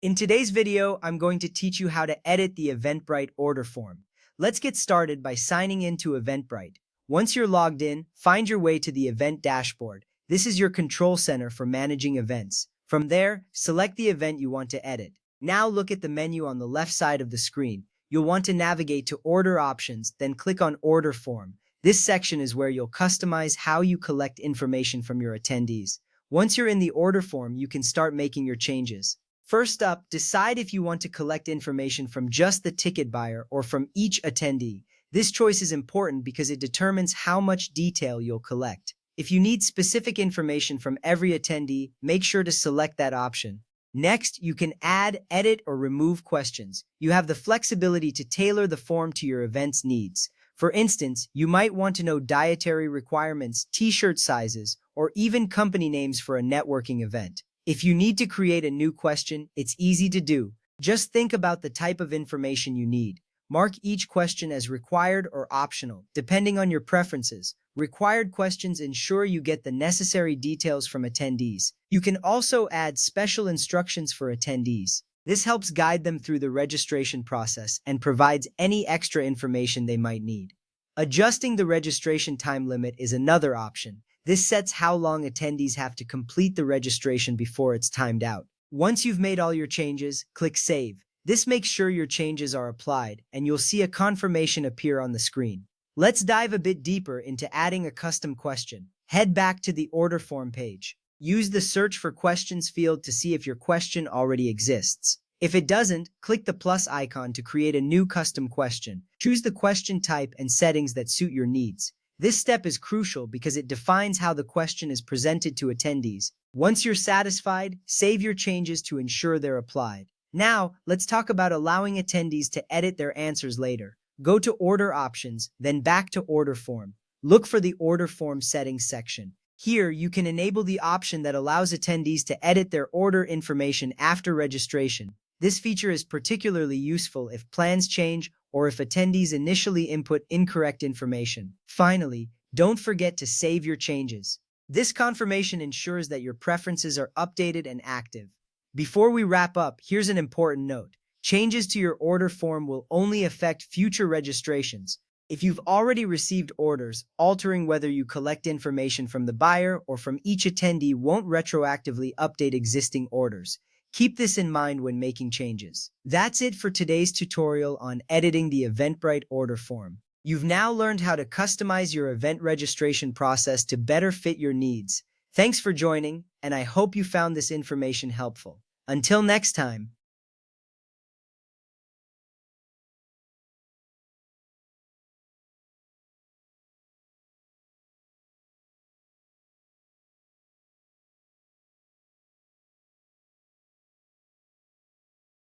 In today's video, I'm going to teach you how to edit the Eventbrite order form. Let's get started by signing in to Eventbrite. Once you're logged in, find your way to the event dashboard. This is your control center for managing events. From there, select the event you want to edit. Now look at the menu on the left side of the screen. You'll want to navigate to Order Options, then click on Order Form. This section is where you'll customize how you collect information from your attendees. Once you're in the order form, you can start making your changes. First up, decide if you want to collect information from just the ticket buyer or from each attendee. This choice is important because it determines how much detail you'll collect. If you need specific information from every attendee, make sure to select that option. Next, you can add, edit, or remove questions. You have the flexibility to tailor the form to your event's needs. For instance, you might want to know dietary requirements, t-shirt sizes, or even company names for a networking event. If you need to create a new question, it's easy to do. Just think about the type of information you need. Mark each question as required or optional, depending on your preferences. Required questions ensure you get the necessary details from attendees. You can also add special instructions for attendees. This helps guide them through the registration process and provides any extra information they might need. Adjusting the registration time limit is another option. This sets how long attendees have to complete the registration before it's timed out. Once you've made all your changes, click Save. This makes sure your changes are applied, and you'll see a confirmation appear on the screen. Let's dive a bit deeper into adding a custom question. Head back to the order form page. Use the Search for Questions field to see if your question already exists. If it doesn't, click the plus icon to create a new custom question. Choose the question type and settings that suit your needs. This step is crucial because it defines how the question is presented to attendees. Once you're satisfied, save your changes to ensure they're applied. Now, let's talk about allowing attendees to edit their answers later. Go to Order Options, then back to Order Form. Look for the Order Form Settings section. Here, you can enable the option that allows attendees to edit their order information after registration. This feature is particularly useful if plans change or if attendees initially input incorrect information. Finally, don't forget to save your changes. This confirmation ensures that your preferences are updated and active. Before we wrap up, here's an important note. Changes to your order form will only affect future registrations. If you've already received orders, altering whether you collect information from the buyer or from each attendee won't retroactively update existing orders. Keep this in mind when making changes. That's it for today's tutorial on editing the Eventbrite order form. You've now learned how to customize your event registration process to better fit your needs. Thanks for joining, and I hope you found this information helpful. Until next time.